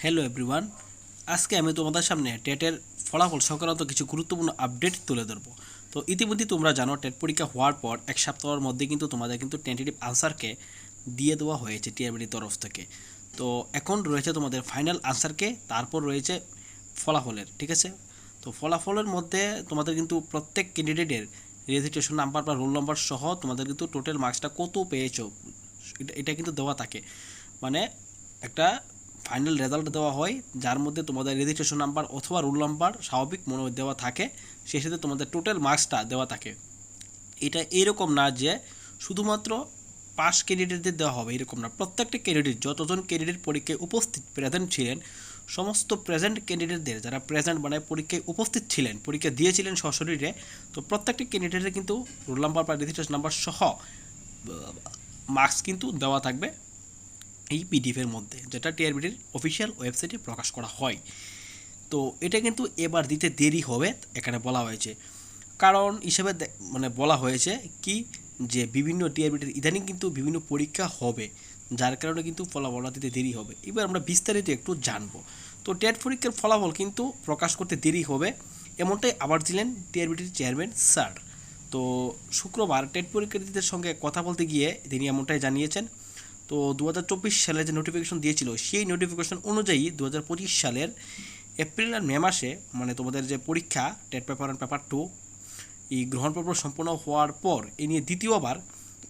Hello everyone, আজকে আমি তোমাদের সামনে টেটের ফলাফল সংক্রান্ত কিছু গুরুত্বপূর্ণ আপডেট তুলে ধরবো। তো ইতিমধ্যে তোমরা জানো টেট পরীক্ষা হওয়ার পর এক সপ্তাহের মধ্যে কিন্তু তোমাদের কিন্তু টেন্টেটিভ আনসারকে দিয়ে দেওয়া হয়েছে টিআরবির তরফ থেকে। তো এখন রয়েছে তোমাদের ফাইনাল আনসারকে, তারপর রয়েছে ফলাফলের, ঠিক আছে। তো ফলাফলের মধ্যে তোমাদের কিন্তু প্রত্যেক ক্যান্ডিডেটের রেজিস্ট্রেশন নাম্বার বা রোল নাম্বার সহ তোমাদের কিন্তু টোটাল মার্কসটা কত পেয়েছো এটা কিন্তু দেওয়া থাকে। মানে একটা ফাইনাল রেজাল্ট দেওয়া হয় যার মধ্যে তোমাদের রেজিস্ট্রেশন নাম্বার অথবা রোল নাম্বার স্বাভাবিক মনে দেওয়া থাকে, সেই সাথে তোমাদের টোটাল মার্কসটা দেওয়া থাকে। এটা এরকম না যে শুধুমাত্র পাস ক্যান্ডিডেটদের দেওয়া হবে, এরকম না। প্রত্যেকটা ক্যান্ডিডেট, যতজন ক্যান্ডিডেট পরীক্ষায় উপস্থিত প্রেজেন্ট ছিলেন, সমস্ত প্রেজেন্ট ক্যান্ডিডেটদের, যারা প্রেজেন্ট মানে পরীক্ষায় উপস্থিত ছিলেন, পরীক্ষা দিয়েছিলেন সশরীরে, তো প্রত্যেকটা ক্যান্ডিডেটের কিন্তু রোল নাম্বার বা রেজিস্ট্রেশন নাম্বার সহ মার্কস কিন্তু দেওয়া থাকবে এই পিডিএফের মধ্যে, যেটা টিআরবিটির অফিসিয়াল ওয়েবসাইটে প্রকাশ করা হয়। তো এটা কিন্তু এবার দিতে দেরি হবে এখানে বলা হয়েছে। কারণ হিসেবে মানে বলা হয়েছে কি, যে বিভিন্ন টিআরবিটির ইদানিং কিন্তু বিভিন্ন পরীক্ষা হবে, যার কারণে কিন্তু ফলাফল দিতে দেরি হবে। এবার আমরা বিস্তারিত একটু জানবো। তো টেট পরীক্ষার ফলাফল কিন্তু প্রকাশ করতে দেরি হবে, এমনটাই আবার দিলেন টিআরবিটির চেয়ারম্যান স্যার। তো শুক্রবার টেট পরীক্ষার্থীদের সঙ্গে কথা বলতে গিয়ে তিনি এমনটাই জানিয়েছেন। তো 2024 সালে যে নোটিফিকেশন দিয়েছিল, সেই নোটিফিকেশন অনুযায়ী 2025 সালের এপ্রিল আর মে মাসে, মানে তোমাদের যে পরীক্ষা টেট পেপার 1 পেপার 2 এই গ্রহণপর্ব সম্পন্ন হওয়ার পর এ নিয়ে দ্বিতীয়বার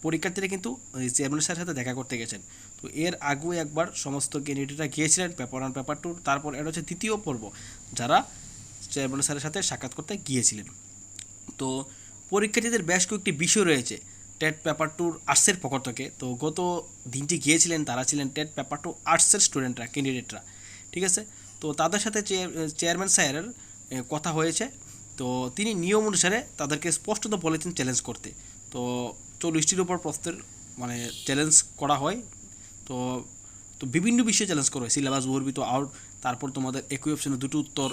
পরীক্ষার্থীরা কিন্তু চেয়ারম্যান স্যারের সাথে দেখা করতে গেছেন। তো এর আগেও একবার সমস্ত ক্যান্ডিডেটরা গিয়েছিলেন পেপার 1 পেপার 2, তারপর এটা হচ্ছে দ্বিতীয় পর্ব যারা চেয়ারম্যান স্যারের সাথে সাক্ষাৎ করতে গিয়েছিলেন। তো পরীক্ষার্থীদের বেশ কয়েকটি বিষয় রয়েছে টেট পেপার 2 আর্টসের পক্ষ থেকে। তো গত দিনটি গিয়েছিলেন, তারা ছিলেন টেট পেপার 2 আর্টসের স্টুডেন্টরা, ক্যান্ডিডেটরা, ঠিক আছে। তো তাদের সাথে চেয়ারম্যান স্যারের কথা হয়েছে। তো তিনি নিয়ম অনুসারে তাদেরকে স্পষ্টত বলেছেন চ্যালেঞ্জ করতে। তো 40টির উপর প্রশ্নের মানে চ্যালেঞ্জ করা হয়। তো তো বিভিন্ন বিষয়ে চ্যালেঞ্জ করা হয়, সিলেবাস বহির্ভূত আউট, তারপর তোমাদের একই অপশনে দুটো উত্তর,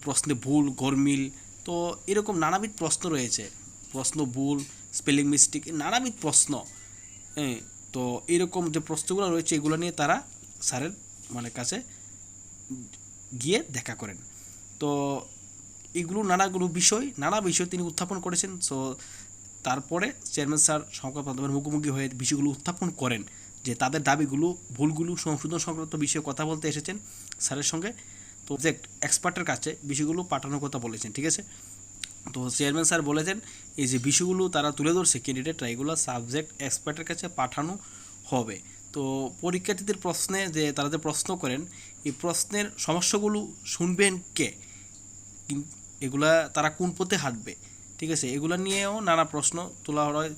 প্রশ্নে ভুল গরমিল, তো এরকম নানাবিধ প্রশ্ন রয়েছে, প্রশ্ন ভুল, স্পেলিং মিস্টেক, নানাবিধ প্রশ্ন। হ্যাঁ, তো এরকম যে প্রশ্নগুলো রয়েছে এগুলো নিয়ে তারা স্যারের মানে কাছে গিয়ে দেখা করেন। তো এগুলো নানা বিষয় তিনি উত্থাপন করেছেন। সো তারপরে চেয়ারম্যান স্যার সংবাদ মাধ্যমের মুখোমুখি হয়ে বিষয়গুলো উত্থাপন করেন, যে তাদের দাবিগুলো, ভুলগুলো সংশোধন সংক্রান্ত বিষয়ে কথা বলতে এসেছেন স্যারের সঙ্গে। তো এক্সপার্টের কাছে বিষয়গুলো পাঠানোর কথা বলেছেন, ঠিক আছে। তো চেয়ারম্যান স্যার বলেছেন এই যে বিষয়গুলো তারা তুলে ধরছে ক্যান্ডিডেটরা, এগুলো সাবজেক্ট এক্সপার্টের কাছে পাঠানো হবে। তো পরীক্ষার্থীদের প্রশ্নে যে তারা যে প্রশ্ন করেন, এই প্রশ্নের সমস্যাগুলো শুনবেন কে, এগুলা তারা কোন পথে হাঁটবে, ঠিক আছে, এগুলা নিয়েও নানা প্রশ্ন তোলা হয়।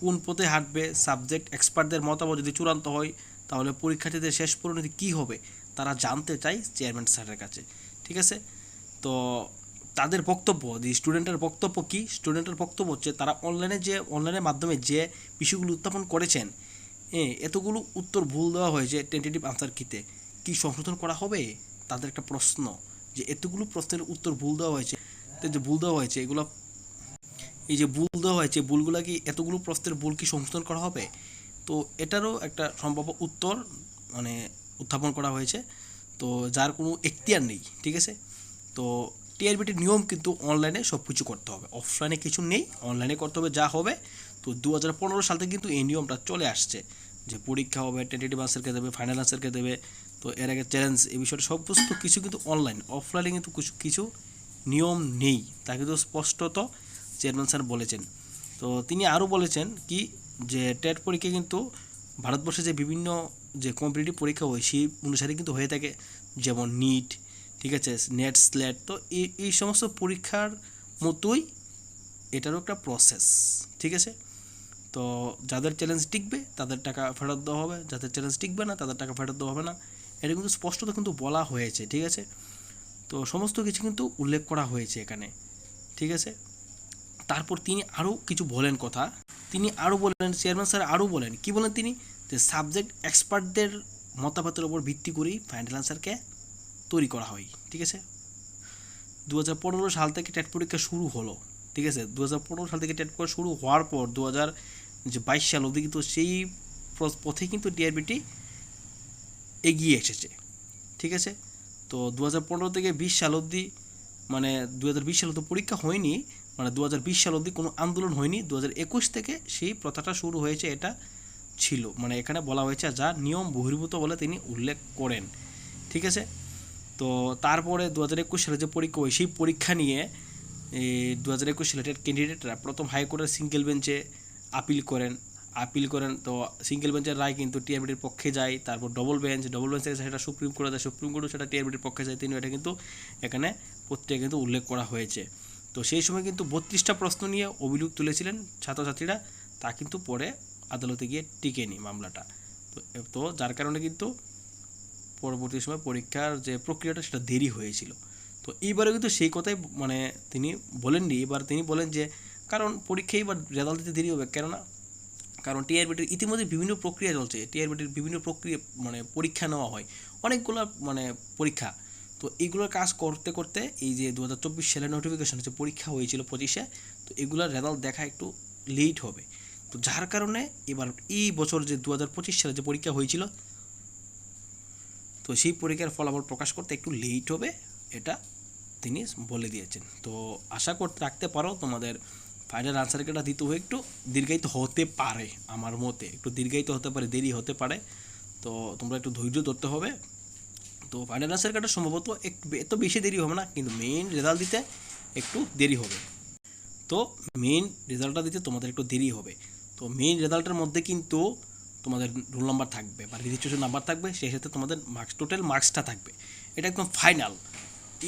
কোন পথে হাঁটবে, সাবজেক্ট এক্সপার্টদের মতামত যদি চূড়ান্ত হয়, তাহলে পরীক্ষার্থীদের শেষ পরিণতি কী হবে তারা জানতে চায় চেয়ারম্যান স্যারের কাছে, ঠিক আছে। তো তাদের বক্তব্য, যে স্টুডেন্টের বক্তব্য কী, স্টুডেন্টের বক্তব্য হচ্ছে তারা অনলাইনের মাধ্যমে যে বিষয়গুলো উত্থাপন করেছেন, এতগুলো উত্তর ভুল দেওয়া হয়েছে টেন্টেটিভ আনসার কিতে, কি সংশোধন করা হবে, তাদের একটা প্রশ্ন, যে এতগুলো প্রশ্নের উত্তর ভুল দেওয়া হয়েছে, যে ভুল দেওয়া হয়েছে এগুলো, এই যে ভুল দেওয়া হয়েছে ভুলগুলো কি, এতগুলো প্রশ্নের ভুল কি সংশোধন করা হবে। তো এটারও একটা সম্ভাব্য উত্তর মানে উত্থাপন করা হয়েছে। তো যার কোনো এখতিয়ার নেই, ঠিক আছে। তো টিআরবিটির নিয়ম কিন্তু অনলাইনে সব কিছু করতে হবে, অফলাইনে কিছু নেই, অনলাইনে করতে হবে যা হবে। তো 2015 সাল থেকে কিন্তু এই নিয়মটা চলে আসছে, যে পরীক্ষা হবে, টেন্টেটিভ আনসারকে দেবে, ফাইনাল আনসারকে দেবে। তো এর আগে চ্যালেঞ্জ, এই বিষয়টা সমস্ত কিছু কিন্তু অনলাইন, অফলাইনে কিন্তু কিছু কিছু নিয়ম নেই, তা কিন্তু স্পষ্টত চেয়ারম্যান স্যার বলেছেন। তো তিনি আরও বলেছেন কি, যে টেট পরীক্ষা কিন্তু ভারতবর্ষে যে বিভিন্ন যে কম্পিটিটিভ পরীক্ষা হয় সেই অনুসারে কিন্তু হয়ে থাকে, যেমন নিট, ঠিক আছে, নেট স্লেট। তো এই সমস্ত পরীক্ষার মতোই এটারও একটা প্রসেস, ঠিক আছে। তো যাদের চ্যালেঞ্জ টিকবে তাদের টাকা ফেরত দেওয়া হবে, যাদের চ্যালেঞ্জ টিকবে না তাদের টাকা ফেরত দেওয়া হবে না, এটা কিন্তু স্পষ্টত কিন্তু বলা হয়েছে, ঠিক আছে। তো সমস্ত কিছু কিন্তু উল্লেখ করা হয়েছে এখানে, ঠিক আছে। তারপর তিনি আরও কিছু বলেন কথা, তিনি আরও বলেন, চেয়ারম্যান স্যার আরও বলেন, কি বলেন তিনি, যে সাবজেক্ট এক্সপার্টদের মতামতের উপর ভিত্তি করেই ফাইনাল আনসারকে তৈরি করা হয়, ঠিক আছে। 2015 সাল থেকে টেট পরীক্ষা শুরু হলো, ঠিক আছে। 2015 সাল থেকে টেট পরীক্ষা শুরু হওয়ার পর 2022 সাল অবধি কিন্তু সেই পথে কিন্তু টিআরবিটি এগিয়ে এসেছে। ঠিক আছে, তো 2015 থেকে 20 সাল অবধি, মানে 2020 সালে তো পরীক্ষা হয়নি, মানে 2020 সাল অবধি কোনো আন্দোলন হয়নি, 2021 থেকে সেই প্রথাটা শুরু হয়েছে, এটা ছিল, মানে এখানে বলা হয়েছে যা নিয়ম বহির্ভূত বলে তিনি উল্লেখ করেন। ঠিক আছে, তো তারপরে 2021 সালে যে পরীক্ষা হয় সেই পরীক্ষা নিয়ে 2021 সালে ক্যান্ডিডেটরা প্রথম হাইকোর্টের সিঙ্গেল বেঞ্চে আপিল করেন। তো সিঙ্গেল বেঞ্চের রায় কিন্তু টিআরবিটির পক্ষে যায়। তারপর ডবল বেঞ্চ থেকে সেটা সুপ্রিম কোর্টে যায়, সুপ্রিম কোর্টও সেটা টিআরবিটির পক্ষে যায়। তিনি এটা কিন্তু এখানে প্রত্যেকে কিন্তু উল্লেখ করা হয়েছে। তো সেই সময় কিন্তু 32টা প্রশ্ন নিয়ে অভিযোগ তুলেছিলেন ছাত্রছাত্রীরা, তা কিন্তু পরে আদালতে গিয়ে টিকেনি মামলাটা। তো যার কারণে কিন্তু পরবর্তী সময় পরীক্ষার যে প্রক্রিয়াটা সেটা দেরি হয়েছিল। তো এইবারে কিন্তু সেই কথাই মানে তিনি বলেননি, এবার তিনি বলেন যে কারণ পরীক্ষা এবার রেজাল্ট দিতে দেরি হবে, কারণ টিআরবিটির ইতিমধ্যে বিভিন্ন প্রক্রিয়া চলছে, টিআরবিটির বিভিন্ন প্রক্রিয়া মানে পরীক্ষা নেওয়া হয়, অনেকগুলো মানে পরীক্ষা। তো এইগুলোর কাজ করতে করতে এই যে 2024 সালে নোটিফিকেশন হচ্ছে পরীক্ষা হয়েছিল 25-এ, তো এগুলোর রেজাল্ট দেখা একটু লেট হবে। তো যার কারণে এবার এই বছর যে 2025 সালে যে পরীক্ষা হয়েছিল, তো সেই পরীক্ষার ফলাফল প্রকাশ করতে একটু লেট হবে, এটা তিনি বলে দিয়েছেন। তো আশা করতে রাখতে পারো তোমাদের ফাইনাল আনসার কিটা দিতে হয়ে একটু দীর্ঘায়িত হতে পারে, আমার মতে একটু দীর্ঘায়িত হতে পারে, দেরি হতে পারে। তো তোমরা একটু ধৈর্য ধরতে হবে। তো ফাইনাল আনসার কিটা সম্ভবত এত বেশি দেরি হবে না, কিন্তু মেইন রেজাল্ট দিতে একটু দেরি হবে। তো মেইন রেজাল্টটা দিতে তোমাদের একটু দেরি হবে। তো মেইন রেজাল্টের মধ্যে কিন্তু তোমাদের রোল নাম্বার থাকবে বা রেজিস্ট্রেশন নাম্বার থাকবে, সেই সাথে তোমাদের মার্কস, টোটাল মার্কসটা থাকবে। এটা একদম ফাইনাল।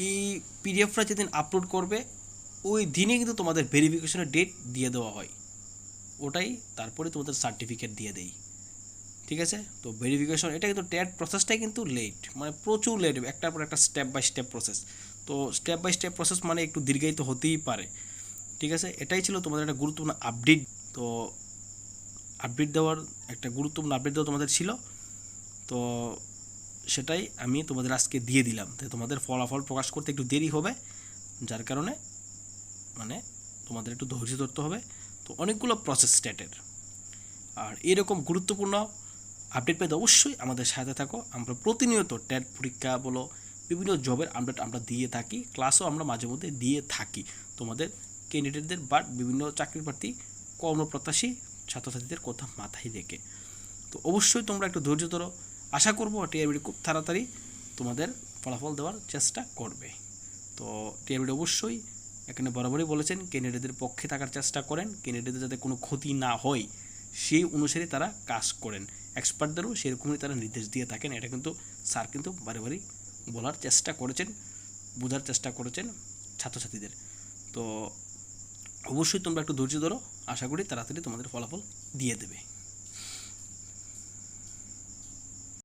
এই পিডিএফটা যেদিন আপলোড করবে ওই দিনে কিন্তু তোমাদের ভেরিফিকেশনের ডেট দিয়ে দেওয়া হয়, ওটাই তারপরে তোমাদের সার্টিফিকেট দিয়ে দেয়। ঠিক আছে, তো ভেরিফিকেশন এটা কিন্তু টেট প্রসেসটাই কিন্তু লেট, মানে প্রচুর লেট, একটার পর একটা স্টেপ বাই স্টেপ প্রসেস। তো স্টেপ বাই স্টেপ প্রসেস মানে একটু দীর্ঘায়িত হতেই পারে। ঠিক আছে, এটাই ছিল তোমাদের একটা গুরুত্বপূর্ণ আপডেট। তো একটা গুরুত্বপূর্ণ আপডেট দেওয়া তোমাদের ছিল, তো সেটাই আমি তোমাদের আজকে দিয়ে দিলাম। তাই তোমাদের ফলাফল প্রকাশ করতে একটু দেরি হবে, যার কারণে মানে তোমাদের একটু ধৈর্য ধরতে হবে। তো অনেকগুলো প্রসেস স্টেটের, আর এরকম গুরুত্বপূর্ণ আপডেট পেতে অবশ্যই আমাদের সাথে থাকো। আমরা প্রতিনিয়ত টেট পরীক্ষা বলো, বিভিন্ন জবের আপডেট আমরা দিয়ে থাকি, ক্লাসও আমরা মাঝে মধ্যে দিয়ে থাকি তোমাদের ক্যান্ডিডেটদের বা বিভিন্ন চাকরি প্রার্থী কর্মপ্রত্যাশী ছাত্রছাত্রীদের কথা মাথায় রেখে। তো অবশ্যই তোমরা একটু ধৈর্য ধরো, আশা করবো টিআরবিটি খুব তাড়াতাড়ি তোমাদের ফলাফল দেওয়ার চেষ্টা করবে। তো টিআরবিটি অবশ্যই এখানে বরাবরই বলেছেন ক্যান্ডিডেটদের পক্ষে থাকার চেষ্টা করেন, ক্যান্ডিডেটদের যাতে কোনো ক্ষতি না হয় সেই অনুসারে তারা কাজ করেন, এক্সপার্টদেরও সেরকমই তারা নির্দেশ দিয়ে থাকেন। এটা কিন্তু স্যার কিন্তু বারে বারে বলার চেষ্টা করেছেন, বোঝার চেষ্টা করেছেন ছাত্রছাত্রীদের। তো অবশ্যই তোমরা একটু ধৈর্য ধরো, আশা করি তাড়াতাড়ি তোমাদের ফলাফল দিয়ে দেবে।